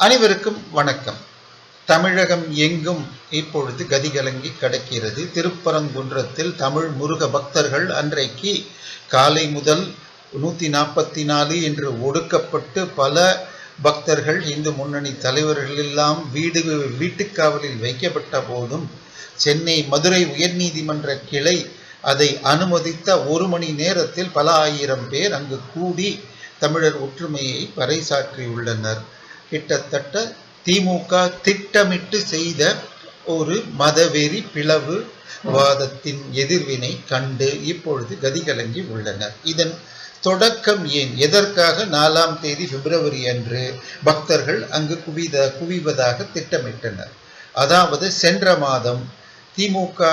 அனைவருக்கும் வணக்கம். தமிழகம் எங்கும் இப்பொழுது கதிகலங்கி கிடக்கிறது. திருப்பரங்குன்றத்தில் தமிழ் முருக பக்தர்கள் அன்றைக்கு காலை முதல் 144 என்று ஒடுக்கப்பட்டு பல பக்தர்கள் இந்து முன்னணி தலைவர்கள் எல்லாம் வீட்டுக்காவலில் வைக்கப்பட்ட போதும் சென்னை மதுரை உயர்நீதிமன்ற கிளை அதை அனுமதித்த 1 மணி நேரத்தில் பல ஆயிரம் பேர் அங்கு கூடி தமிழர் ஒற்றுமையை பறைசாற்றியுள்ளனர். கிட்டத்தட்ட திமுக திட்டமிட்டு செய்த ஒரு மதவெறி பிளவு வாதத்தின் எதிர்வினை கண்டு இப்பொழுது கதிகலங்கி உள்ளனர். இதன் தொடக்கம் ஏன், எதற்காக 4ஆம் தேதி பிப்ரவரி அன்று பக்தர்கள் அங்கு குவிவதாக திட்டமிட்டனர்? அதாவது சென்ற மாதம் திமுக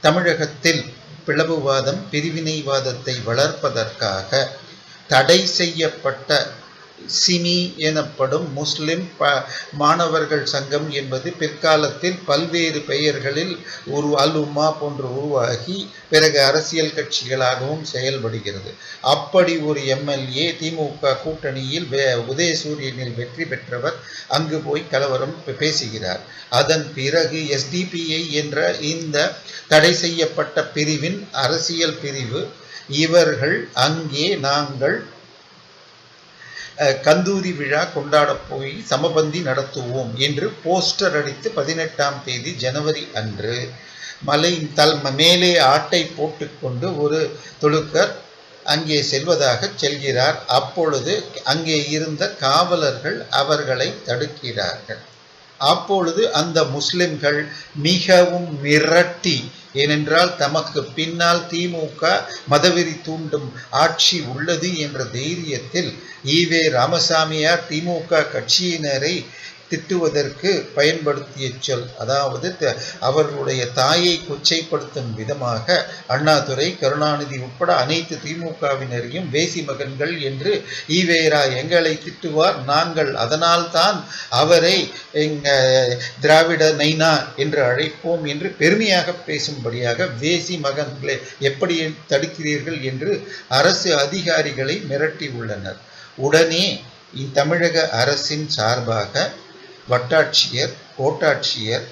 தமிழகத்தில் பிளவுவாதம் பிரிவினைவாதத்தை வளர்ப்பதற்காக தடை செய்யப்பட்ட சிமி எனப்படும் முஸ்லிம் மாணவர்கள் சங்கம் என்பது பிற்காலத்தில் பல்வேறு பெயர்களில் அல் உம்மா போன்று உருவாகி பிறகு அரசியல் கட்சிகளாகவும் செயல்படுகிறது. அப்படி ஒரு எம்எல்ஏ திமுக கூட்டணியில் உதயசூரியனில் வெற்றி பெற்றவர் அங்கு போய் கலவரம் பேசுகிறார். அதன் பிறகு எஸ்டிபிஐ என்ற இந்த தடை செய்யப்பட்ட பிரிவின் அரசியல் பிரிவு இவர்கள் அங்கே நாங்கள் கந்தூரி விழா கொண்டாட போய் சமபந்தி நடத்துவோம் என்று போஸ்டர் அடித்து 18ஆம் தேதி ஜனவரி அன்று மேலே ஆட்டை போட்டுக்கொண்டு ஒரு தொழுக்கர் அங்கே செல்கிறார். அப்பொழுது அங்கே இருந்த காவலர்கள் அவர்களை தடுக்கிறார்கள். அப்பொழுது அந்த முஸ்லிம்கள் மிகவும் மிரட்டி, ஏனென்றால் தமக்கு பின்னால் திமுக மதவெறி தூண்டும் ஆட்சி உள்ளது என்ற தைரியத்தில் ஈவே ராமசாமியார் திமுக கட்சியினரை திட்டுவதற்கு பயன்படுத்திய சொல், அதாவது அவர்களுடைய தாயை கொச்சைப்படுத்தும் விதமாக அண்ணாதுரை, கருணாநிதி உட்பட அனைத்து திமுகவினரையும் வேசி மகன்கள் என்று ஈவேரா எங்களை திட்டுவார், நாங்கள் அதனால்தான் அவரை திராவிட நைனா என்று அழைப்போம் என்று பெருமையாக பேசும்படியாக வேசி மகன்களை எப்படி தடுக்கிறீர்கள் என்று அரசு அதிகாரிகளை மிரட்டி உள்ளனர். உடனே தமிழக அரசின் சார்பாக வட்டாட்சியர், கோட்டாட்சியர்,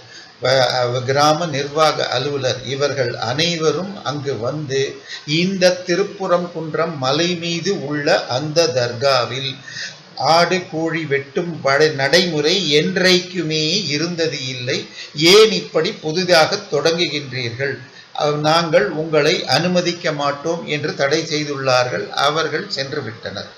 கிராம நிர்வாக அலுவலர் இவர்கள் அனைவரும் அங்கு வந்து இந்த திருப்பரங்குன்றம் மலை மீது உள்ள அந்த தர்காவில் ஆடு கோழி வெட்டும் நடைமுறை என்றைக்குமே இருந்தது இல்லை, ஏன் இப்படி புதிதாக தொடங்குகின்றீர்கள், நாங்கள் உங்களை அனுமதிக்க மாட்டோம் என்று தடை செய்துள்ளார்கள். அவர்கள் சென்று விட்டனர்.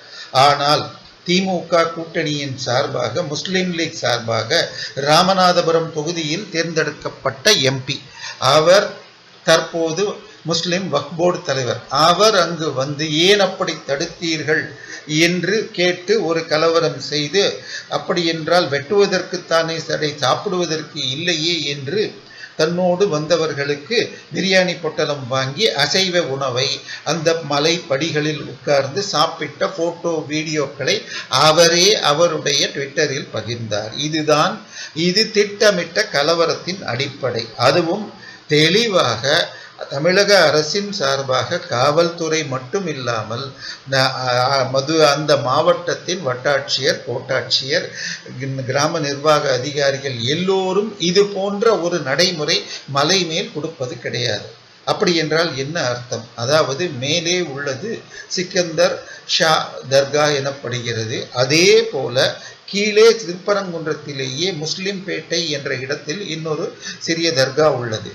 ஆனால் திமுக கூட்டணியின் சார்பாக, முஸ்லிம் லீக் சார்பாக ராமநாதபுரம் தொகுதியில் தேர்ந்தெடுக்கப்பட்ட எம்பி, அவர் தற்போது முஸ்லிம் வக்ஃப் போர்டு தலைவர், அவர் அங்கு வந்து ஏன் அப்படி தடுத்தீர்கள் என்று கேட்டு ஒரு கலவரம் செய்து, அப்படி என்றால் வெட்டுவதற்குத்தானே தடை, சாப்பிடுவதற்கு இல்லையே என்று தன்னோடு வந்தவர்களுக்கு பிரியாணி பொட்டலம் வாங்கி அசைவ உணவை அந்த மலை படிகளில் உட்கார்ந்து சாப்பிட்ட போட்டோ வீடியோக்களை அவரே அவருடைய ட்விட்டரில் பகிர்ந்தார். இது திட்டமிட்ட கலவரத்தின் அடிப்படை. அதுவும் தெளிவாக தமிழக அரசின் சார்பாக காவல்துறை மட்டும் இல்லாமல் அந்த மாவட்டத்தின் வட்டாட்சியர், கோட்டாட்சியர், கிராம நிர்வாக அதிகாரிகள் எல்லோரும் இது போன்ற ஒரு நடைமுறை மலை மேல் கொடுப்பது கிடையாது. அப்படி என்றால் என்ன அர்த்தம்? அதாவது மேலே உள்ளது சிக்கந்தர் ஷா தர்கா எனப்படுகிறது. அதே போல கீழே திருப்பரங்குன்றத்திலேயே முஸ்லிம் பேட்டை என்ற இடத்தில் இன்னொரு சிறிய தர்கா உள்ளது.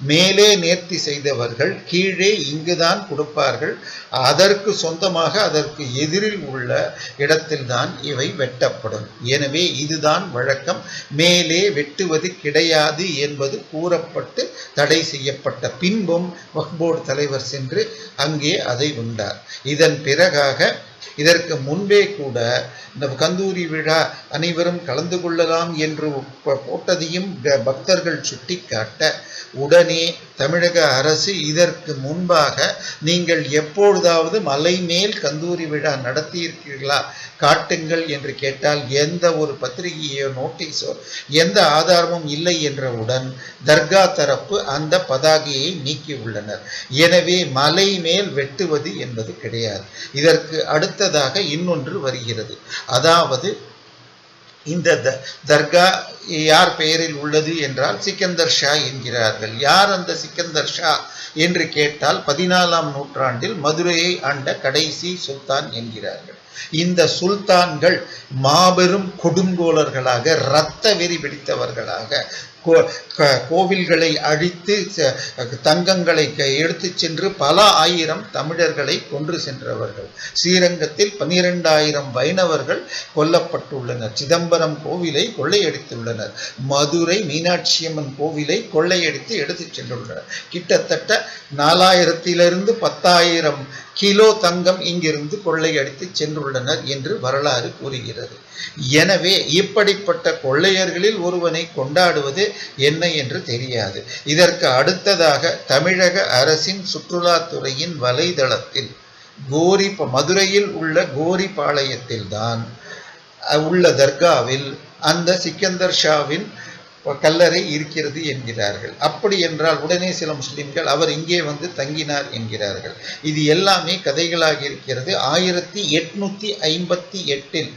மேலே நேர்த்தி செய்தவர்கள் கீழே இங்குதான் கொடுப்பார்கள். அதற்கு சொந்தமாக அதற்கு எதிரில் உள்ள இடத்தில்தான் இவை வெட்டப்படும். எனவே இதுதான் வழக்கம். மேலே வெட்டுவது கிடையாது என்பது கூறப்பட்டு தடை செய்யப்பட்ட பின்பும் வக்ஃப் போர்டு தலைவர் சென்று அங்கே அதை உண்டார். இதன் பிறகாக இதற்கு முன்பே கூட இந்த கந்தூரி விழா அனைவரும் கலந்து கொள்ளலாம் என்று போட்டதையும் பக்தர்கள் சுட்டிக்காட்ட உடனே தமிழக அரசு இதற்கு முன்பாக நீங்கள் எப்பொழுதாவது மலை மேல் கந்தூரி விழா நடத்தியிருக்கிறீர்களா காட்டுங்கள் என்று கேட்டால் எந்த ஒரு பத்திரிகையோ நோட்டீஸோ எந்த ஆதாரமும் இல்லை என்றவுடன் தர்கா தரப்பு அந்த பதாகையை நீக்கியுள்ளனர். எனவே மலை மேல் வெட்டுவது என்பது கிடையாது. இதற்கு அடுத்ததாக இன்னொன்று வருகிறது. அதாவது இந்த தர்கா யார் பெயரில் உள்ளது என்றால் சிக்கந்தர் ஷா என்கிறார்கள். யார் அந்த சிக்கந்தர் ஷா என்று கேட்டால் 14ஆம் நூற்றாண்டில் மதுரையை ஆண்ட கடைசி சுல்தான் என்கிறார்கள். இந்த சுல்தான்கள் மாபெரும் கொடுங்கோலர்களாக, இரத்த வெறி பிடித்தவர்களாக, கோவில்களை அழித்து தங்கங்களை எடுத்து சென்று பல ஆயிரம் தமிழர்களை கொன்று சென்றவர்கள். ஸ்ரீரங்கத்தில் 12,000 வைணவர்கள் கொல்லப்பட்டுள்ளனர். சிதம்பரம் கோவிலை கொள்ளையடித்துள்ளனர். மதுரை மீனாட்சியம்மன் கோவிலை கொள்ளையடித்து எடுத்து சென்றுள்ளனர். கிட்டத்தட்ட 4000 10,000 கிலோ தங்கம் இங்கிருந்து கொள்ளையடித்து சென்றுள்ளனர் என்று வரலாறு கூறுகிறது. எனவே இப்படிப்பட்ட கொள்ளையர்களில் ஒருவனை கொண்டாடுவது என்ன என்று தெரியாது. இதற்கு அடுத்ததாக தமிழக அரசின் சுற்றுலாத்துறையின் வலைதளத்தில் மதுரையில் உள்ள கோரிப்பாளையத்தில் தான் உள்ள தர்காவில் அந்த சிக்கந்தர் ஷாவின் கல்லறை இருக்கிறது என்கிறார்கள். அப்படி என்றால் உடனே சில முஸ்லிம்கள் அவர் இங்கே வந்து தங்கினார் என்கிறார்கள். இது எல்லாமே கதைகளாக இருக்கிறது. 1858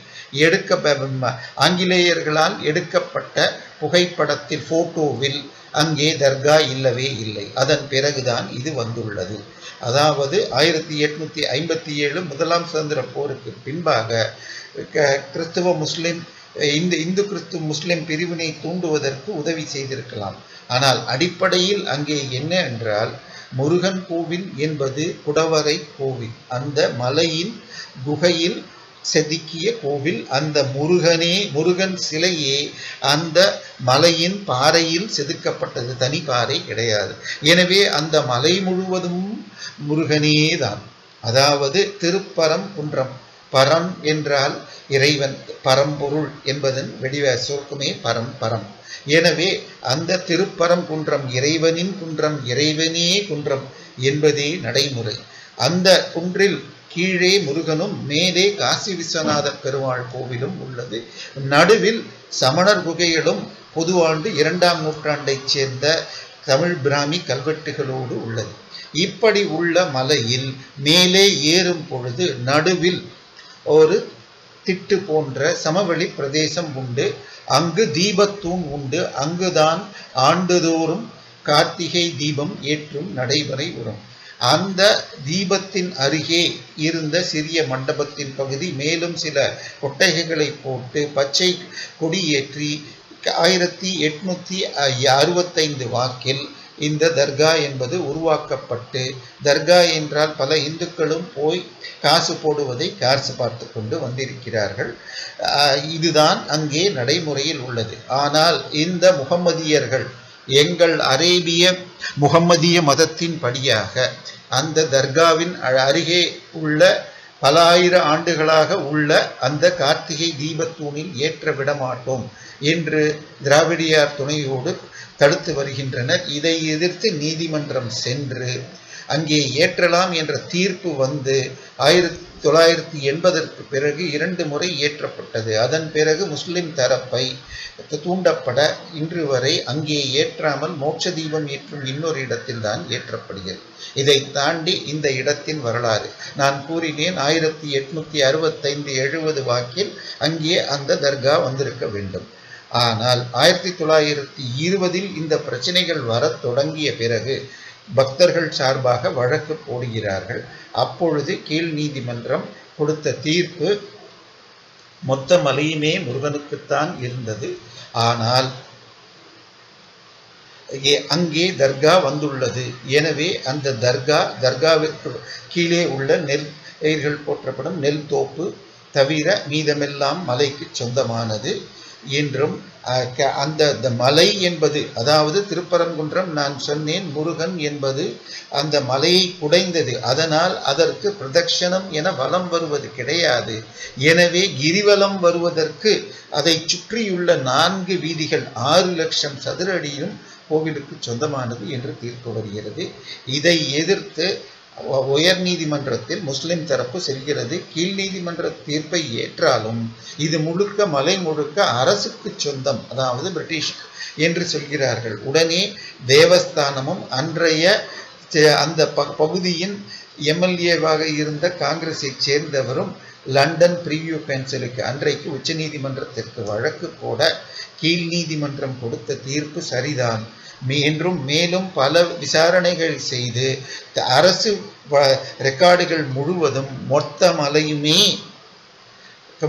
ஆங்கிலேயர்களால் எடுக்கப்பட்ட புகைப்படத்தில், போட்டோவில் அங்கே தர்கா இல்லவே இல்லை. அதன் பிறகுதான் இது வந்துள்ளது. அதாவது 1857 முதலாம் சுதந்திர போருக்கு பின்பாக கிறிஸ்துவ முஸ்லிம் இந்து கிறிஸ்துவ முஸ்லிம் பிரிவினை தூண்டுவதற்கு உதவி செய்திருக்கலாம். ஆனால் அடிப்படையில் அங்கே என்ன என்றால், முருகன் கோவில் என்பது குடவரை கோவில். அந்த மலையின் குகையில் செதுக்கிய கோவில். அந்த முருகன் சிலையே அந்த மலையின் பாறையில் செதுக்கப்பட்டது, தனி பாறை கிடையாது. எனவே அந்த மலை முழுவதும் முருகனே தான். அதாவது திருப்பரங்குன்றம், பரம் என்றால் இறைவன், பரம்பொருள் என்பதன் வெடிவ சுருக்கமே பரம். எனவே அந்த திருப்பரங்குன்றம் இறைவனின் குன்றம், இறைவனே குன்றம் என்பதே நடைமுறை. அந்த குன்றில் கீழே முருகனும் மேலே காசி விஸ்வநாத பெருமாள் கோவிலும் உள்ளது. நடுவில் சமணர் குகைகளும் பொதுவாண்டு 2ஆம் நூற்றாண்டைச் சேர்ந்த தமிழ் பிராமி கல்வெட்டுகளோடு உள்ளது. இப்படி உள்ள மலையில் மேலே ஏறும் பொழுது நடுவில் ஒரு திட்டு போன்ற சமவெளி பிரதேசம் உண்டு. அங்கு தீபத்தூண் உண்டு. அங்குதான் ஆண்டுதோறும் கார்த்திகை தீபம் ஏற்றும் நடைமுறை வரும். அந்த தீபத்தின் அருகே இருந்த சிறிய மண்டபத்தின் பகுதி மேலும் சில கொட்டகைகளை போட்டு பச்சை கொடியேற்றி 1865 வாக்கில் இந்த தர்கா என்பது உருவாக்கப்பட்டு, தர்கா என்றால் பல இந்துக்களும் போய் காசு போடுவதை காசு பார்த்து கொண்டு வந்திருக்கிறார்கள். இதுதான் அங்கே நடைமுறையில் உள்ளது. ஆனால் இந்த முகம்மதியர்கள் எங்கள் அரேபிய முகம்மதிய மதத்தின் படியாக அந்த தர்காவின் அருகே உள்ள பல ஆயிரம் ஆண்டுகளாக உள்ள அந்த கார்த்திகை தீபத்தூணில் ஏற்ற விடமாட்டோம் என்று திராவிடியார் துணையோடு தடுத்து வருகின்றனர். இதை எதிர்த்து நீதிமன்றம் சென்று அங்கே ஏற்றலாம் என்ற தீர்ப்பு வந்து 1980 பிறகு 2 முறை ஏற்றப்பட்டது. அதன் பிறகு முஸ்லிம் தரப்பை தூண்டப்பட இன்று வரை அங்கே ஏற்றாமல் மோட்ச தீபம் ஏற்றும் இன்னொரு இடத்தில் தான் ஏற்றப்படுகிறது. இதை தாண்டி இந்த இடத்தின் வரலாறு நான் கூறினேன். 1865-70 வாக்கில் அங்கே அந்த தர்கா வந்திருக்க வேண்டும். ஆனால் 1920 இந்த பிரச்சனைகள் வர தொடங்கிய பிறகு பக்தர்கள் சார்பாக வழக்கு போடுகிறார்கள். அப்பொழுது கீழ் நீதிமன்றம் கொடுத்த தீர்ப்பு மொத்த மலையுமே முருகனுக்குத்தான் இருந்தது. ஆனால் அங்கே தர்கா வந்துள்ளது. எனவே அந்த தர்காவிற்கு கீழே உள்ள நெல் போற்றப்படும் நெல் தோப்பு தவிர மீதமெல்லாம் மலைக்கு சொந்தமானது என்றும், அந்த மலை என்பது, அதாவது திருப்பரங்குன்றம் நான் சொன்னேன், முருகன் என்பது அந்த மலையை குடைந்தது. அதனால் அதற்கு பிரதட்சணம் என வலம் வருவது கிடையாது. எனவே கிரிவலம் வருவதற்கு அதை சுற்றியுள்ள 4 வீதிகள் 6 லட்சம் சதுர அடியும் கோவிலுக்கு சொந்தமானது என்று தீர்ப்பு வருகிறது. இதை எதிர்த்து உயர் நீதிமன்றத்தில் முஸ்லிம் தரப்பு செல்கிறது. கீழ் நீதிமன்ற தீர்ப்பை ஏற்றாலும் இது முழுக்க மலை முழுக்க அரசுக்கு சொந்தம், அதாவது பிரிட்டிஷ் என்று சொல்கிறார்கள். உடனே தேவஸ்தானமும் அன்றைய அந்த பகுதியின் எம்எல்ஏவாக இருந்த காங்கிரஸை சேர்ந்தவரும் லண்டன் பிரிவியூ கவுன்சிலுக்கு அன்றைக்கு உச்ச நீதிமன்றத்திற்கு வழக்கு போட கீழ் நீதிமன்றம் கொடுத்த தீர்ப்பு சரிதான் என்றும் மேலும் பல விசாரணைகள் செய்து அரசு ரெக்கார்டுகள் முழுவதும் மொத்த மலையுமே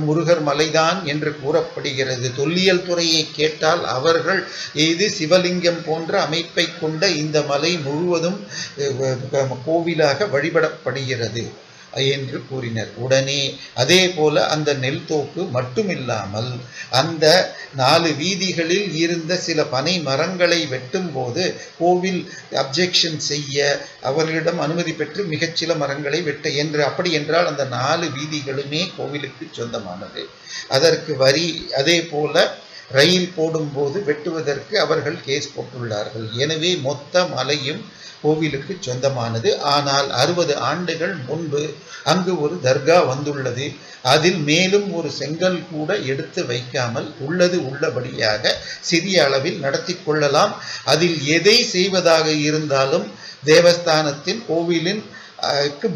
முருகர் மலைதான் என்று கூறப்படுகிறது. தொல்லியல் துறையை கேட்டால் அவர்கள் இது சிவலிங்கம் போன்ற அமைப்பை கொண்ட இந்த மலை முழுவதும் கோவிலாக வழிபடப்படுகிறது என்று கூறினர். உடனே அதே போல அந்த நெல் தோப்பு மட்டுமில்லாமல் அந்த 4 வீதிகளில் இருந்த சில பனை மரங்களை வெட்டும் போது கோவில் அப்ஜெக்ஷன் செய்ய அவர்களிடம் அனுமதி பெற்று மிகச்சில மரங்களை வெட்ட என்று அப்படி என்றால் அந்த 4 வீதிகளுமே கோவிலுக்கு சொந்தமானது. அதற்கு வரி அதே போல ரயில் போடும்போது வெட்டுவதற்கு அவர்கள் கேஸ் போட்டுள்ளார்கள். எனவே மொத்த மலையும் கோவிலுக்கு சொந்தமானது. ஆனால் 60 ஆண்டுகள் முன்பு அங்கு ஒரு தர்கா வந்துள்ளது. அதில் மேலும் ஒரு செங்கல் கூட எடுத்து வைக்காமல் உள்ளது உள்ளபடியாக சிறிய அளவில் நடத்தி கொள்ளலாம். அதில் எதை செய்வதாக இருந்தாலும் தேவஸ்தானத்தின் கோவிலின்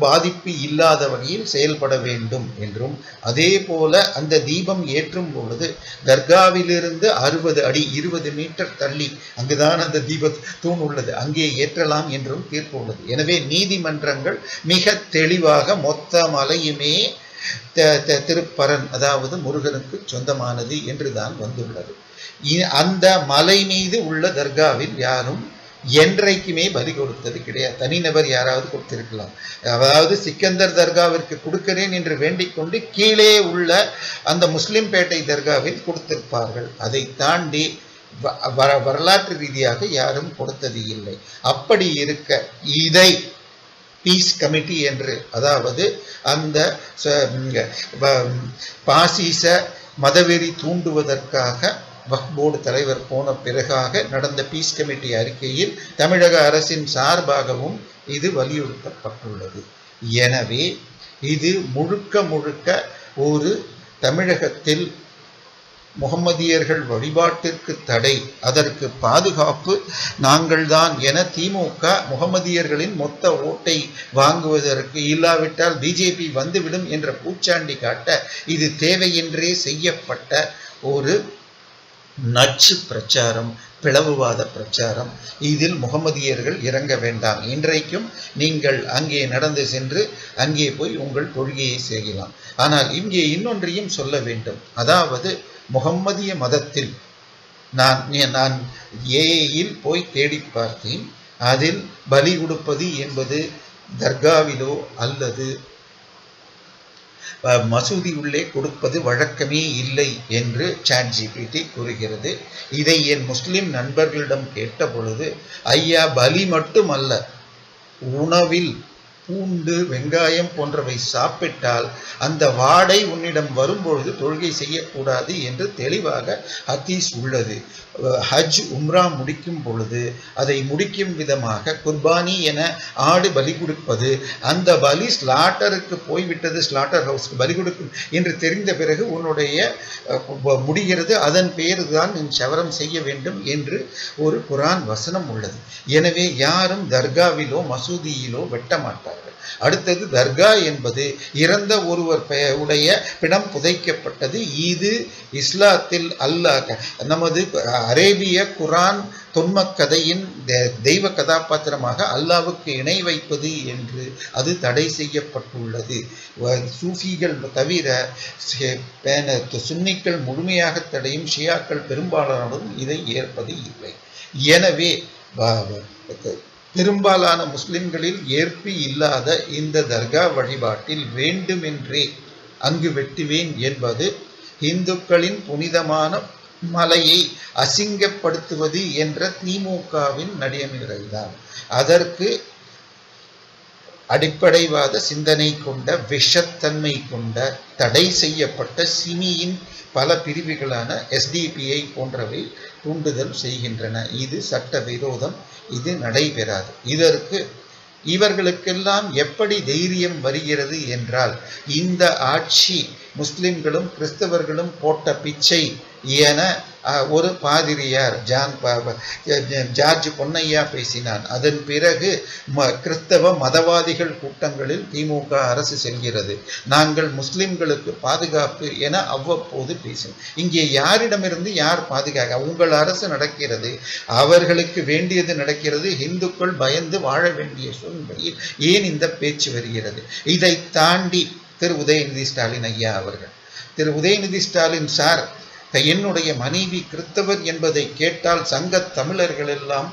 பாதிப்பு இல்லாத வகையில் செயல்பட வேண்டும் என்றும், அதே போல அந்த தீபம் ஏற்றும் பொழுது தர்காவிலிருந்து 60 அடி 20 மீட்டர் தள்ளி அங்குதான் அந்த தீப தூண் உள்ளது, அங்கே ஏற்றலாம் என்றும் தீர்ப்பு உள்ளது. எனவே நீதிமன்றங்கள் மிக தெளிவாக மொத்த மலையுமே திருப்பரன் அதாவது முருகனுக்கு சொந்தமானது என்றுதான் வந்துள்ளது. அந்த மலை மீது உள்ள தர்காவில் யாரும் என்றைக்குமே பலி கொடுத்தது கிடையாது. தனிநபர் யாராவது கொடுத்திருக்கலாம். அதாவது சிக்கந்தர் தர்காவிற்கு கொடுக்கிறேன் என்று வேண்டிக் கொண்டு கீழே உள்ள அந்த முஸ்லிம் பேட்டை தர்காவில் கொடுத்திருப்பார்கள். அதை தாண்டி வரலாற்று ரீதியாக யாரும் கொடுத்தது இல்லை. அப்படி இருக்க இதை பீஸ் கமிட்டி என்று அதாவது அந்த பாசிச மதவெறி தூண்டுவதற்காக வக்ஃப் போர்டு தலைவர் போன பிறகாக நடந்த பீஸ் கமிட்டி அறிக்கையில் தமிழக அரசின் சார்பாகவும் இது வலியுறுத்தப்பட்டுள்ளது. எனவே இது முழுக்க ஒரு தமிழகத்தில் முகம்மதியர்கள் வழிபாட்டிற்கு தடை, அதற்கு பாதுகாப்பு நாங்கள்தான் என திமுக முகம்மதியர்களின் மொத்த ஓட்டை வாங்குவதற்கு இல்லாவிட்டால் பிஜேபி வந்துவிடும் என்ற பூச்சாண்டி காட்ட இது தேவையின்றே செய்யப்பட்ட ஒரு நச்சு பிரச்சாரம், பிளவுவாத பிரச்சாரம். இதில் முகமதியர்கள் இறங்க வேண்டாம். இன்றைக்கும் நீங்கள் அங்கே நடந்து சென்று அங்கே போய் உங்கள் தொழுகையை செய்யலாம். ஆனால் இங்கே இன்னொன்றையும் சொல்ல வேண்டும். அதாவது முகம்மதிய மதத்தில் நான் ஏயில் போய் தேடி பார்த்தேன். அதில் பலி கொடுப்பது என்பது தர்காவிலோ அல்லது மசூதி உள்ளே கொடுப்பது வழக்கமே இல்லை என்று ChatGPT கூறுகிறது. இதை என் முஸ்லிம் நண்பர்களிடம் கேட்ட பொழுது, ஐயா பலி மட்டுமல்ல, உணவில் பூண்டு வெங்காயம் போன்றவை சாப்பிட்டால் அந்த வாடை உன்னிடம் வரும்பொழுது தொழுகை செய்யக்கூடாது என்று தெளிவாக ஹதீஸ் உள்ளது. ஹஜ் உம்ரா முடிக்கும் பொழுது அதை முடிக்கும் விதமாக குர்பானி என ஆடு பலி கொடுப்பது, அந்த பலி ஸ்லாட்டருக்கு போய்விட்டது, ஸ்லாட்டர் ஹவுஸ்க்கு பலி கொடுக்கும் என்று தெரிந்த பிறகு உன்னுடைய முடிகிறது, அதன் பேரு தான் நீ சவரம் செய்ய வேண்டும் என்று ஒரு குரான் வசனம் உள்ளது. எனவே யாரும் தர்காவிலோ மசூதியிலோ வெட்ட மாட்டார்கள். அடுத்தது தர்கா என்பது இறந்த ஒருவர் உடைய பிணம் புதைக்கப்பட்டது. இது இஸ்லாத்தில் அல்லாஹ் நமது அரேபிய குரான் தொன்மக்கதையின் தெய்வ கதாபாத்திரமாக அல்லாவுக்கு இணை வைப்பது என்று அது தடை செய்யப்பட்டுள்ளது. சூஃபிகள் தவிர சுன்னிகள் முழுமையாக தடையும், ஷியாக்கள் பெரும்பாலானதும் இதை ஏற்பது இல்லை. எனவே பெரும்பாலான முஸ்லிம்களில் ஏற்பு இல்லாத இந்த தர்கா வழிபாட்டில் வேண்டுமென்றே அங்கு வெட்டுவேன் என்பது இந்துக்களின் புனிதமான மலையை அசிங்கப்படுத்துவது என்ற திமுகவின் நடைமுறைதான். அதற்கு அடிப்படைவாத சிந்தனை கொண்ட, விஷத்தன்மை கொண்ட, தடை செய்யப்பட்ட சிமியின் பல பிரிவுகளான SDPI போன்றவை தூண்டுதல் செய்கின்றன. இது சட்ட விரோதம், இது நடைபெறாது. இதற்கு இவர்களுக்கெல்லாம் எப்படி தைரியம் வருகிறது என்றால், இந்த ஆட்சி முஸ்லிம்களும் கிறிஸ்தவர்களும் போட்ட பிச்சை என ஒரு பாதிரியார் ஜார்ஜ் பொன்னையா பேசினான். அதன் பிறகு கிறிஸ்தவ மதவாதிகள் கூட்டங்களில் திமுக அரசு செல்கிறது. நாங்கள் முஸ்லிம்களுக்கு பாதுகாப்பு என அவ்வப்போது பேசினோம். இங்கே யாரிடமிருந்து யார் பாதுகாக்க? உங்கள் அரசு நடக்கிறது, அவர்களுக்கு வேண்டியது நடக்கிறது. இந்துக்கள் பயந்து வாழ வேண்டிய சூழ்நிலையில் ஏன் இந்த பேச்சு வருகிறது? இதை தாண்டி திரு உதயநிதி ஸ்டாலின் ஐயா அவர்கள், திரு உதயநிதி ஸ்டாலின் சார், என்னுடைய மனைவி கிறிஸ்தவர் என்பதை கேட்டால் சங்க தமிழர்கள் எல்லாம்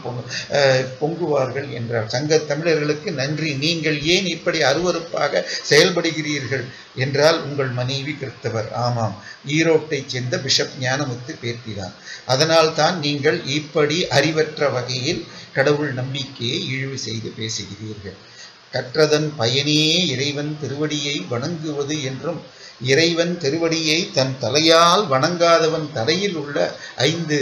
பொங்குவார்கள் என்றார். சங்க தமிழர்களுக்கு நன்றி, நீங்கள் ஏன் இப்படி அருவருப்பாக செயல்படுகிறீர்கள் என்றால் உங்கள் மனைவி கிறிஸ்தவர். ஆமாம், ஈரோட்டைச் சேர்ந்த பிஷப் ஞானமுத்து பேர்த்திதான். அதனால் தான் நீங்கள் இப்படி அறிவற்ற வகையில் கடவுள் நம்பிக்கையை இழிவு செய்து பேசுகிறீர்கள். கற்றதன் பயனே இறைவன் திருவடியை வணங்குவது என்றும், இறைவன் திருவடியை தன் தலையால் வணங்காதவன் தலையில் உள்ள 5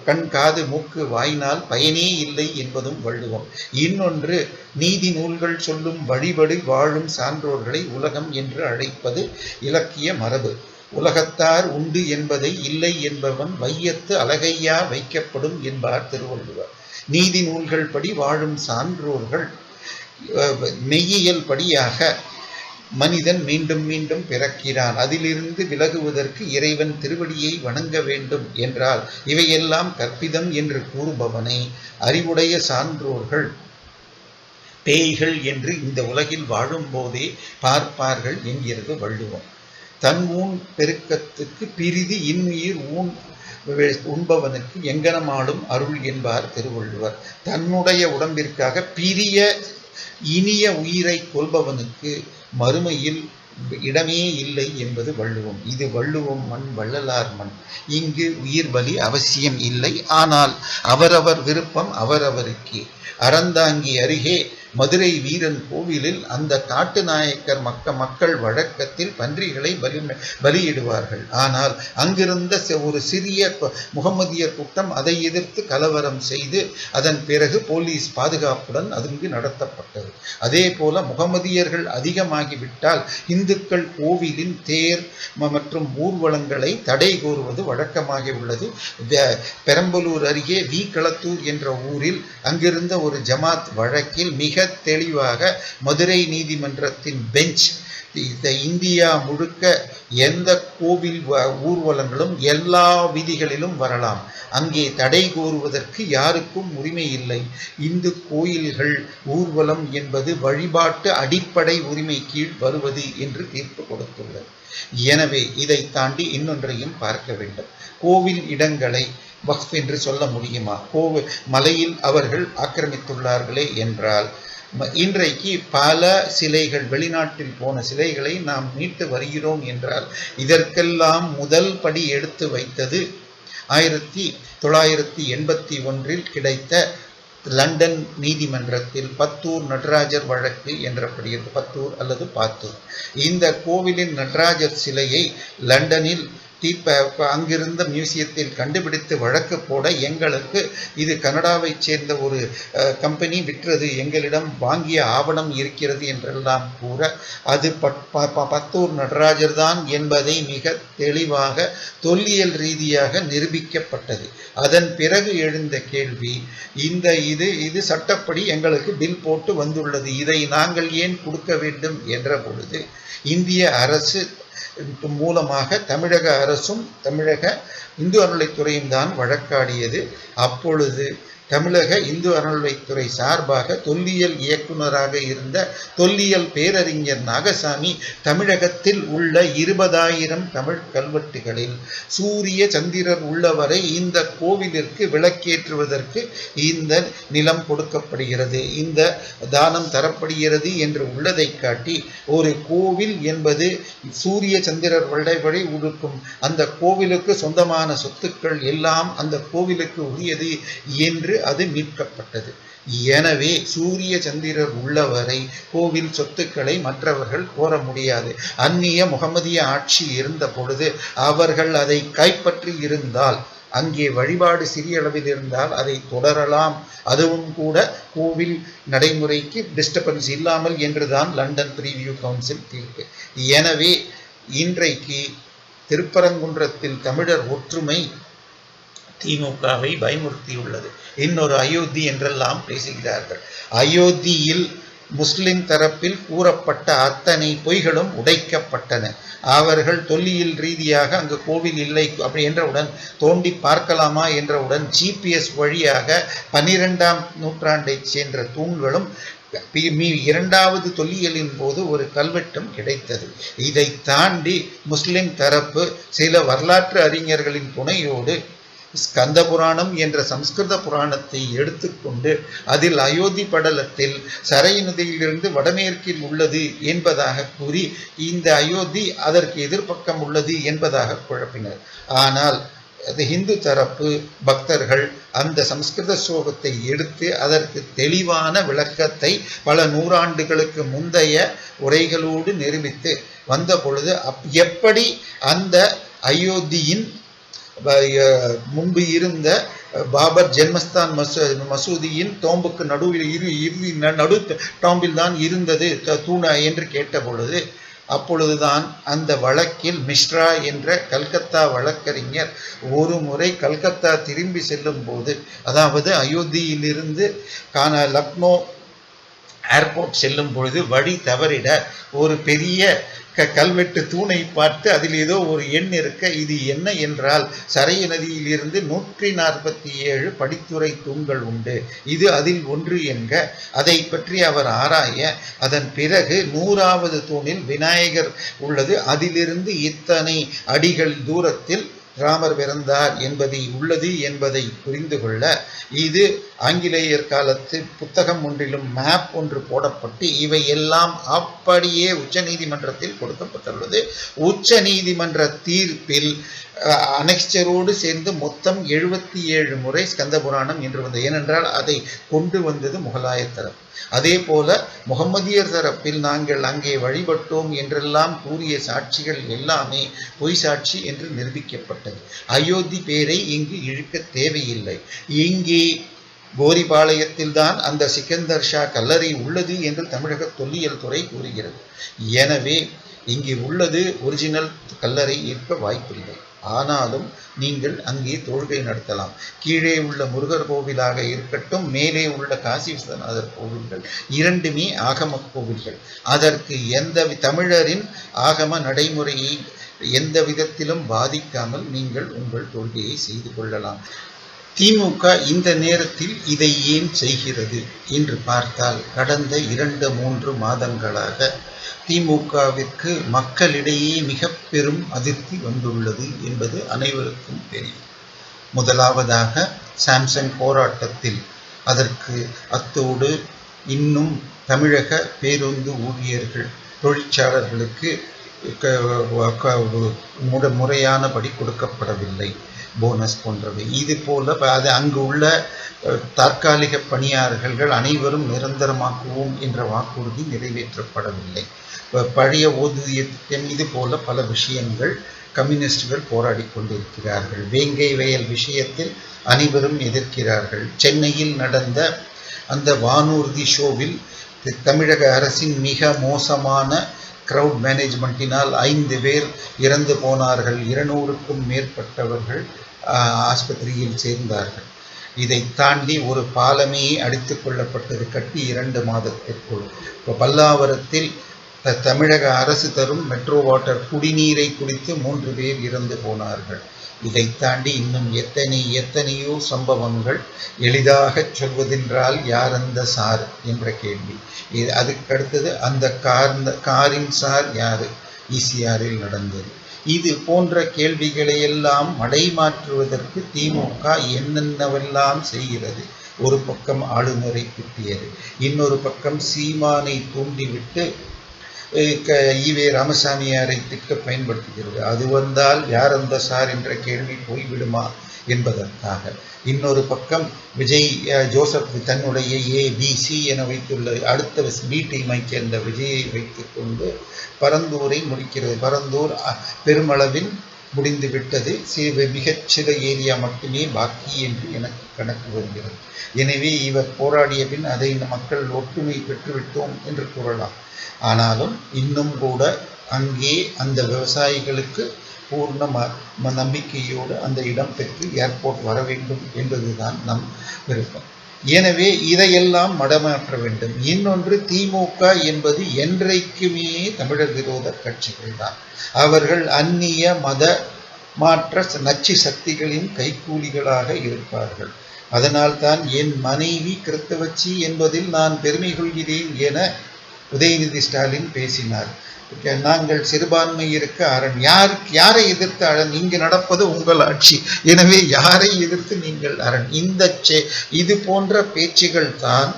கண் காது மூக்கு வாயினால் பயனே இல்லை என்பதும் வள்ளுவம். இன்னொன்று, நீதி நூல்கள் சொல்லும் வழிபடி வாழும் சான்றோர்களை உலகம் என்று அழைப்பது இலக்கிய மரபு. உலகத்தார் உண்டு என்பதை இல்லை என்பவன் வையத்து அழகையா வைக்கப்படும் என்பார் திருவள்ளுவர். நீதி நூல்கள் படி வாழும் சான்றோர்கள் மெய்யியல் படியாக மனிதன் மீண்டும் மீண்டும் பிறக்கிறான். அதிலிருந்து விலகுவதற்கு இறைவன் திருவடியை வணங்க வேண்டும் என்றால் இவையெல்லாம் கற்பிதம் என்று கூறுபவனை அறிவுடைய சான்றோர்கள் பேய்கள் என்று இந்த உலகில் வாழும் போதே பார்ப்பார்கள் என்கிறது வள்ளுவம். தன் ஊன் பெருக்கத்துக்கு பிரிது இன்னுயிர் உண்பவனுக்கு எங்கனமாலும் அருள் என்பார் திருவள்ளுவர். தன்னுடைய உடம்பிற்காக பிரிய இனிய உயிரை கொள்பவனுக்கு மறுமையில் இடமே இல்லை என்பது வள்ளுவம். இது வள்ளுவம் மண், வள்ளலார் மண். இங்கு உயிர் பலி அவசியம் இல்லை. ஆனால் அவரவர் விருப்பம் அவரவருக்கே. அறந்தாங்கி அருகே மதுரை வீரன் கோவிலில் அந்த காட்டு நாயக்கர் மக்கள் வழக்கத்தில் பன்றிகளை பலியிடுவார்கள். ஆனால் அங்கிருந்த ஒரு சிறிய முகமதியர் கூட்டம் அதை எதிர்த்து கலவரம் செய்து அதன் பிறகு போலீஸ் பாதுகாப்புடன் அங்கு நடத்தப்பட்டது. அதே போல முகமதியர்கள் அதிகமாகிவிட்டால் இந்துக்கள் கோவிலின் தேர் மற்றும் ஊர்வலங்களை தடை கோருவது வழக்கமாகி உள்ளது. பெரம்பலூர் அருகே வி களத்தூர் என்ற ஊரில் அங்கிருந்த ஒரு ஜமாத் வழக்கில் மிக தெளிவாக மதுரை நீதிமன்றத்தின் பெஞ்ச் இந்தியா முழுக்க எந்த கோவில் ஊர்வலங்களும் எல்லா விதிகளிலும் வரலாம், அங்கே தடை கோருவதற்கு யாருக்கும் உரிமை இல்லை. இந்து கோயில்கள் ஊர்வலம் என்பது வழிபாட்டு அடிப்படை உரிமை கீழ் வருவது என்று தீர்ப்பு கொடுத்துள்ளது. எனவே இதை தாண்டி இன்னொன்றையும் பார்க்க வேண்டும். கோவில் இடங்களை வக்ஃப் என்று சொல்ல முடியுமா? மலையில் அவர்கள் ஆக்கிரமித்துள்ளார்களே என்றால், இன்றைக்கு பல சிலைகள், வெளிநாட்டில் போன சிலைகளை நாம் மீட்டு வருகிறோம் என்றால் இதற்கெல்லாம் முதல் படி எடுத்து வைத்தது 1981 கிடைத்த லண்டன் நீதிமன்றத்தில் பத்தூர் நடராஜர் வழக்கு என்றப்படுகிறது. பத்தூர் அல்லது பாத்தூர். இந்த கோவிலின் நடராஜர் சிலையை லண்டனில் அங்கிருந்த மியூசியத்தில் கண்டுபிடித்து வழக்கு போட எங்களுக்கு இது கனடாவைச் சேர்ந்த ஒரு கம்பெனி விற்றது, எங்களிடம் வாங்கிய ஆவணம் இருக்கிறது என்றெல்லாம் கூற அது பத்தூர் நடராஜர் தான் என்பதை மிக தெளிவாக தொல்லியல் ரீதியாக நிரூபிக்கப்பட்டது. அதன் பிறகு எழுந்த கேள்வி, இது சட்டப்படி எங்களுக்கு பில் போட்டு வந்துள்ளது, இதை நாங்கள் ஏன் கொடுக்க வேண்டும் என்ற பொழுது இந்திய அரசு மூலமாக தமிழக அரசும் தமிழக இந்து அறநிலைத்துறையும் தான் வழக்காடியது. அப்பொழுது தமிழக இந்து அறநிலைத்துறை சார்பாக தொல்லியல் இயக்குநராக இருந்த தொல்லியல் பேரறிஞர் நாகசாமி தமிழகத்தில் உள்ள 20,000 தமிழ் கல்வெட்டுகளில் சூரிய சந்திரர் உள்ளவரை இந்த கோவிலிற்கு விளக்கேற்றுவதற்கு இந்த நிலம் கொடுக்கப்படுகிறது, இந்த தானம் தரப்படுகிறது என்று உள்ளதை காட்டி, ஒரு கோவில் என்பது சூரிய சந்திரர் வரை உடுக்கும் அந்த கோவிலுக்கு சொந்தமான சொத்துக்கள் எல்லாம் அந்த கோவிலுக்கு உரியது என்று அது மீட்கப்பட்டது. எனவே சூரிய சந்திரர் உள்ளவரை கோவில் சொத்துக்களை மற்றவர்கள் கோர முடியாது. அந்நிய முகமதிய ஆட்சி இருந்த பொழுது அவர்கள் அதை கைப்பற்றி இருந்தால், அங்கே வழிபாடு சிறிய அளவில் இருந்தால் அதை தொடரலாம், அதுவும் கூட கோவில் நடைமுறைக்கு டிஸ்டர்பன்ஸ் இல்லாமல் என்றுதான் லண்டன் பிரிவியூ கவுன்சில் தீர்ப்பு. எனவே இன்றைக்கு திருப்பரங்குன்றத்தில் தமிழர் ஒற்றுமை திமுகவை பயமுறுத்தியுள்ளது. இன்னொரு அயோத்தி என்றெல்லாம் பேசுகிறார்கள். அயோத்தியில் முஸ்லிம் தரப்பில் கூறப்பட்ட அத்தனை பொய்களும் உடைக்கப்பட்டன. அவர்கள் தொல்லியல் ரீதியாக அங்கு கோவில் இல்லை அப்படி என்றவுடன் தோண்டி பார்க்கலாமா என்றவுடன் GPS வழியாக 12ஆம் நூற்றாண்டைச் சேர்ந்த தூண்களும் இரண்டாவது தொல்லியலின் போது ஒரு கல்வெட்டும் கிடைத்தது. இதை தாண்டி முஸ்லிம் தரப்பு சில வரலாற்று அறிஞர்களின் துணையோடு ஸ்கந்த புராணம் என்ற சம்ஸ்கிருத புராணத்தை எடுத்துக்கொண்டு அதில் அயோத்தி படலத்தில் சரை நதியிலிருந்து வடமேற்கில் உள்ளது என்பதாக கூறி இந்த அயோத்தி அதற்கு எதிர்ப்பக்கம் உள்ளது என்பதாக குழப்பினர். ஆனால் அது இந்து தரப்பு பக்தர்கள் அந்த சம்ஸ்கிருத ஸ்லோகத்தை எடுத்து அதற்கு தெளிவான விளக்கத்தை பல நூறாண்டுகளுக்கு முந்தைய உரைகளோடு நிரூபித்து வந்த பொழுது எப்படி அந்த அயோத்தியின் முன்பு இருந்த பாபர் ஜென்மஸ்தான் மசூதியின் தோம்புக்கு நடுவில் நடு டாம்பில் தான் இருந்தது தூண என்று கேட்ட பொழுது அப்பொழுதுதான் அந்த வழக்கில் மிஸ்ரா என்ற கல்கத்தா வழக்கறிஞர் ஒரு முறை கல்கத்தா திரும்பி செல்லும் போது, அதாவது அயோத்தியிலிருந்து லக்னோ ஏர்போர்ட் செல்லும் பொழுது வழி தவறிட ஒரு பெரிய கல்வெட்டு தூணை பார்த்து அதில் ஏதோ ஒரு எண் இருக்க, இது என்ன என்றால் சரை நதியிலிருந்து 147 படித்துறை தூண்கள் உண்டு, இது அதில் ஒன்று என்க. அதை பற்றி அவர் ஆராய அதன் பிறகு 100வது தூணில் விநாயகர் உள்ளது, அதிலிருந்து இத்தனை அடிகள் தூரத்தில் ராமர் பிறந்தார் என்பதை உள்ளது என்பதை புரிந்து கொள்ள இது ஆங்கிலேயர் காலத்து புத்தகம் ஒன்றிலும் மேப் ஒன்று போடப்பட்டு இவை எல்லாம் அப்படியே உச்ச நீதிமன்றத்தில் கொடுக்கப்பட்டுள்ளது. உச்ச நீதிமன்ற தீர்ப்பில் அனெக்ஸ்டரோடு சேர்ந்து மொத்தம் 77 முறை ஸ்கந்த புராணம் என்று வந்தது. ஏனென்றால் அதை கொண்டு வந்தது முகலாயர் தரப்பு. அதே போல முகமதியர் தரப்பில் நாங்கள் அங்கே வழிபட்டோம் என்றெல்லாம் கூறிய சாட்சிகள் எல்லாமே பொய் சாட்சி என்று நிரூபிக்கப்பட்டது. அயோத்தி பேரை இங்கு இழுக்க தேவையில்லை. இங்கே கோரிபாளையத்தில் தான் அந்த சிக்கந்தர் ஷா கல்லறை உள்ளது என்று தமிழக தொல்லியல் துறை கூறுகிறது. எனவே இங்கே உள்ளது ஒரிஜினல் கல்லறை இருக்க வாய்ப்பில்லை. ஆனாலும் நீங்கள் அங்கே தொழுகை நடத்தலாம். கீழே உள்ள முருகர் கோவிலாக இருக்கட்டும், மேலே உள்ள காசி விஸ்வநாதர் கோவில்கள் இரண்டுமே ஆகம கோவில்கள். அதற்கு தமிழரின் ஆகம நடைமுறையை எந்த விதத்திலும் பாதிக்காமல் நீங்கள் உங்கள் தொழுகையை செய்து கொள்ளலாம். திமுக இந்த நேரத்தில் இதை ஏன் செய்கிறது என்று பார்த்தால், கடந்த 2-3 மாதங்களாக திமுகவிற்கு மக்களிடையே மிக பெரும் அதிருப்தி வந்துள்ளது என்பது அனைவருக்கும் தெரியும். முதலாவதாக சாம்சங் போராட்டத்தில் அதற்கு அத்தோடு இன்னும் தமிழக பேருந்து ஊழியர்கள் தொழிற்சாலர்களுக்கு முறையானபடி கொடுக்கப்படவில்லை போனஸ் போன்றவை. இது போல அது அங்கு உள்ள தற்காலிக பணியாளர்கள் அனைவரும் நிரந்தரமாக்குவோம் என்ற வாக்குறுதி நிறைவேற்றப்படவில்லை. பழைய ஓய்வூதிய திட்டம், இது போல பல விஷயங்கள் கம்யூனிஸ்டுகள் போராடி கொண்டிருக்கிறார்கள். வேங்கை வயல் விஷயத்தில் அனைவரும் எதிர்க்கிறார்கள். சென்னையில் நடந்த அந்த வானூர்தி ஷோவில் தமிழக அரசின் மிக மோசமான கிரவுட் மேனேஜ்மெண்ட்டினால் 5 பேர் இறந்து போனார்கள். 200க்கும் மேற்பட்டவர்கள் ஆஸ்பத்திரியில் சேர்ந்தார்கள். இதை தாண்டி ஒரு பாலமே அடித்து கொள்ளப்பட்டது கட்டி 2 மாதத்திற்குள். இப்போ பல்லாவரத்தில் தமிழக அரசு தரும் மெட்ரோ வாட்டர் குடிநீரை குடித்து 3 பேர் இறந்து போனார்கள். இதை தாண்டி இன்னும் எத்தனையோ சம்பவங்கள். எளிதாக சொல்வதென்றால் யார் அந்த சார் என்ற கேள்வி. அதுக்கடுத்தது அந்த காரின் சார் யாரு, ஈசிஆரில் நடந்தது. இது போன்ற கேள்விகளை எல்லாம் மடைமாற்றுவதற்கு திமுக என்னென்னவெல்லாம் செய்கிறது. ஒரு பக்கம் ஆளுநரை திட்டியது, இன்னொரு பக்கம் சீமானை தூண்டிவிட்டு ஈவே ராமசாமியாரை திட்ட பயன்படுத்துகிறது. அது வந்தால் யார் அந்த சார் என்ற கேள்வி போய்விடுமா என்பதற்காக. இன்னொரு பக்கம் விஜய் ஜோசப் தன்னுடைய ABC என வைத்துள்ள அடுத்த பி டீமை சேர்ந்த விஜயை வைத்துக்கொண்டு பரந்தூரை முடிக்கிறது. பரந்தூர் பெருமளவில் முடிந்து விட்டது, மிகச்சில ஏரியா மட்டுமே பாக்கி என்று எனக்கு கணக்கு வருகிறது. எனவே இவர் போராடிய பின் அதை மக்கள் ஒற்றுமை பெற்றுவிட்டோம் என்று கூறலாம். ஆனாலும் இன்னும் கூட அங்கே அந்த விவசாயிகளுக்கு பூர்ண நம்பிக்கையோடு அந்த இடம் பெற்று ஏர்போர்ட் வர வேண்டும் என்பதுதான் நம் விருப்பம். எனவே இதையெல்லாம் மடமாற்ற வேண்டும். இன்னொன்று, திமுக என்பது என்றைக்குமே தமிழர் விரோத கட்சிகள் தான். அவர்கள் அந்நிய மத மாற்ற நச்சு சக்திகளின் கைக்கூலிகளாக இருப்பார்கள். அதனால்தான் என் மனைவி கிறிஸ்தவச்சி என்பதில் நான் பெருமை கொள்கிறேன் என உதயநிதி ஸ்டாலின் பேசினார். நாங்கள் சிறுபான்மை இருக்க அரண். யாரை எதிர்த்து அரண்? இங்கு நடப்பது உங்கள் ஆட்சி. எனவே யாரை எதிர்த்து நீங்கள் அரண்? இது போன்ற பேச்சுகள் தான்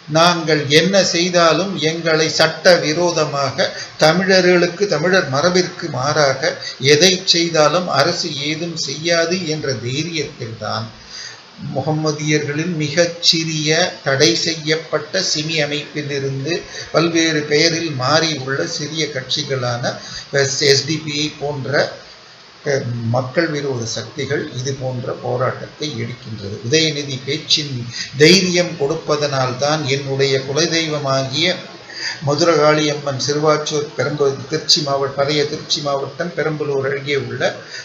நாங்கள் என்ன செய்தாலும் எங்களை சட்ட விரோதமாக தமிழர்களுக்கு, தமிழர் மரபிற்கு மாறாக எதை செய்தாலும் அரசு ஏதும் செய்யாது என்ற தைரியத்தில் தான் முகம்மதியர்களின் மிகச்சிறிய தடை செய்யப்பட்ட சிமி அமைப்பிலிருந்து பல்வேறு பெயரில் மாறி உள்ள சிறிய கட்சிகளான எஸ்டிபிஐ போன்ற மக்கள் விரோத சக்திகள் இது போன்ற போராட்டத்தை எடுக்கின்றது. உதயநிதி பேச்சின் தைரியம் கொடுப்பதனால்தான் என்னுடைய குலதெய்வமாகிய மதுரகாளியம்மன் சிறுவாச்சூர் பழைய திருச்சி மாவட்டம் பெரம்பலூர் அருகே உள்ள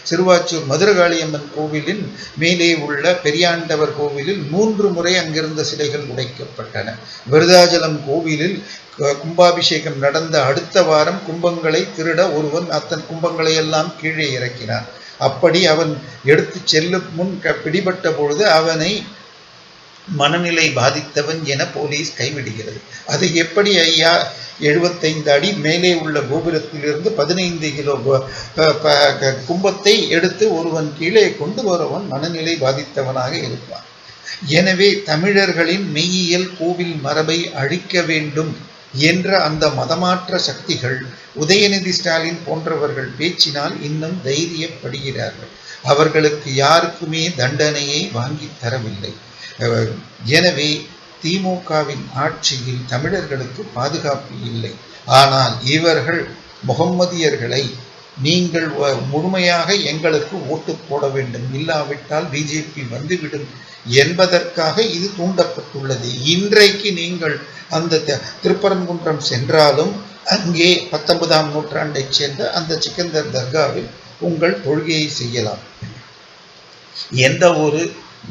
சிறுவாச்சூர் மதுரகாளியம்மன் கோவிலின் மேலே உள்ள பெரியாண்டவர் கோவிலில் 3 முறை அங்கிருந்த சிலைகள் உடைக்கப்பட்டன. விருதாச்சலம் கோவிலில் கும்பாபிஷேகம் நடந்த அடுத்த வாரம் கும்பங்களை திருட ஒருவன் அத்தன் கும்பங்களை எல்லாம் கீழே இறக்கினான். அப்படி அவன் எடுத்து செல்லும் முன் பிடிபட்ட பொழுது அவனை மனநிலை பாதித்தவன் என போலீஸ் கைவிடுகிறது. அதை எப்படி ஐயா 75 அடி மேலே உள்ள கோபுரத்திலிருந்து 15 கிலோ கும்பத்தை எடுத்து ஒருவன் கீழே கொண்டு வருவன் மனநிலை பாதித்தவனாக இருப்பான். எனவே தமிழர்களின் மெய்யியல் கோவில் மரபை அழிக்க வேண்டும் என்ற அந்த மதமாற்ற சக்திகள் உதயநிதி ஸ்டாலின் போன்றவர்கள் பேச்சினால் இன்னும் தைரியப்படுகிறார்கள். அவர்களுக்கு யாருக்குமே தண்டனையை வாங்கி தரவில்லை. எனவே திமுகவின் ஆட்சியில் தமிழர்களுக்கு பாதுகாப்பு இல்லை. ஆனால் இவர்கள் முகம்மதியர்களை நீங்கள் முழுமையாக எங்களுக்கு ஓட்டு போட வேண்டும், இல்லாவிட்டால் பிஜேபி வந்துவிடும் என்பதற்காக இது தூண்டப்பட்டுள்ளது. இன்றைக்கு நீங்கள் அந்த திருப்பரங்குன்றம் சென்றாலும் அங்கே 19ஆம் நூற்றாண்டைச் சேர்ந்த அந்த சிக்கந்தர் தர்காவில் உங்கள் தொழுகையை செய்யலாம். எந்த ஒரு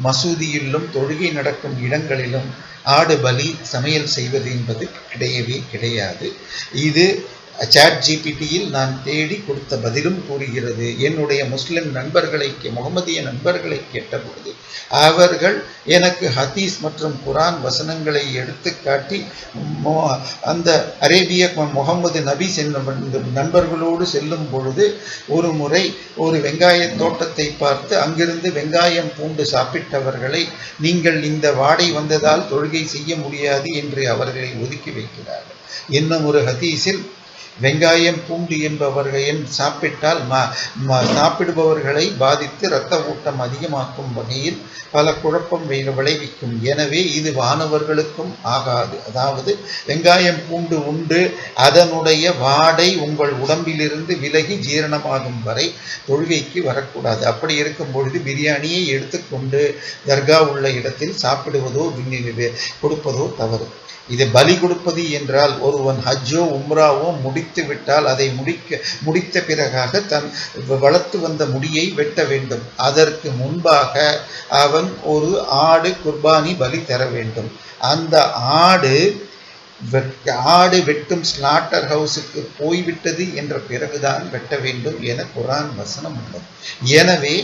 மசூதியிலும் தொழுகை நடக்கும் இடங்களிலும் ஆடு பலி சமையல் செய்வது என்பது கிடையவே கிடையாது. இது ChatGPTயில் நான் தேடி கொடுத்த பதிலும் கூறுகிறது. என்னுடைய முஸ்லிம் நண்பர்களை, முகமதிய நண்பர்களை கேட்டபொழுது அவர்கள் எனக்கு ஹதீஸ் மற்றும் குரான் வசனங்களை எடுத்து காட்டி அந்த அரேபிய முகமது நபி நண்பர்களோடு செல்லும் பொழுது ஒரு முறை ஒரு வெங்காய தோட்டத்தை பார்த்து அங்கிருந்து வெங்காயம் பூண்டு சாப்பிட்டவர்களை நீங்கள் இந்த வாடை வந்ததால் தொழுகை செய்ய முடியாது என்று அவர்களை ஒதுக்கி வைக்கிறார்கள். இன்னும் ஒரு ஹதீஸில் வெங்காயம் பூண்டு என்பவர்கள் சாப்பிட்டால் சாப்பிடுபவர்களை பாதித்து இரத்த ஊட்டம் அதிகமாக்கும் வகையில் பல குழப்பம் விளைவிக்கும். எனவே இது வானவர்களுக்கும் ஆகாது. அதாவது வெங்காயம் பூண்டு உண்டு அதனுடைய வாடை உங்கள் உடம்பிலிருந்து விலகி ஜீரணமாகும் வரை தொழுகைக்கு வரக்கூடாது. அப்படி இருக்கும் பொழுது பிரியாணியை எடுத்துக்கொண்டு தர்கா உள்ள இடத்தில் சாப்பிடுவதோ கொடுப்பதோ தவறு. இது பலி கொடுப்பது என்றால் ஒருவன் ஹஜ்ஜோ உம்ராவோ முடித்து விட்டால் அதை முடித்த பிறகாக தன் வளர்த்து வந்த முடியை வெட்ட வேண்டும். அதற்கு முன்பாக அவன் ஒரு ஆடு குர்பானி பலி தர வேண்டும். அந்த ஆடு வெட்டும் ஸ்லாட்டர் ஹவுஸுக்கு போய்விட்டது என்ற பிறகுதான் வெட்ட வேண்டும் என குர்ஆன் வசனம் உள்ளது. எனவே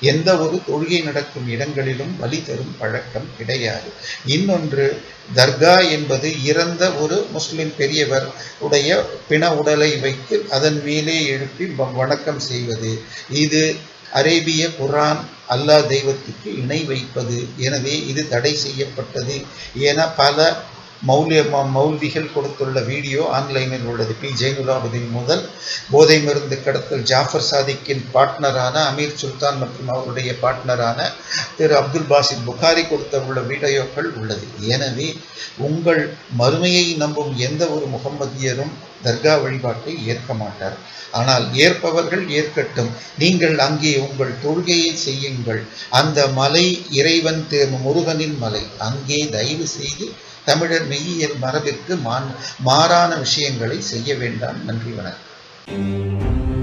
எந்த ஒரு தொழுகை நடக்கும் இடங்களிலும் பலி தரும் பழக்கம் கிடையாது. இன்னொன்று, தர்கா என்பது இறந்த ஒரு முஸ்லிம் பெரியவர் உடைய பிண உடலை வைத்து அதன் மேலே எழுப்பி வணக்கம் செய்வது. இது அரேபிய குர்ஆன் அல்லாஹ் தெய்வத்துக்கு இணை வைப்பது. எனவே இது தடை செய்யப்பட்டது என பல மௌல்விகள் கொடுத்துள்ள வீடியோ ஆன்லைனில் உள்ளது. பி ஜெயினுலாபுதீன் முதல் போதை மருந்து கடத்தல் ஜாஃபர் சாதிக்கின் பார்ட்னரான அமீர் சுல்தான் மற்றும் அவருடைய பார்ட்னரான திரு அப்துல் பாசித் புகாரி கொடுத்துள்ள வீடியோக்கள் உள்ளது. எனவே உங்கள் மறுமையை நம்பும் எந்த ஒரு முகம்மதியரும் தர்கா வழிபாட்டை ஏற்க மாட்டார். ஆனால் ஏற்பவர்கள் ஏற்கட்டும். நீங்கள் அங்கே உங்கள் தொழுகையை செய்யுங்கள். அந்த மலை இறைவன் முருகனின் மலை. அங்கே தயவு செய்து தமிழர் மெய்யியல் மரபிற்கு மாறான விஷயங்களை செய்ய வேண்டாம். நன்றி, வணக்கம்.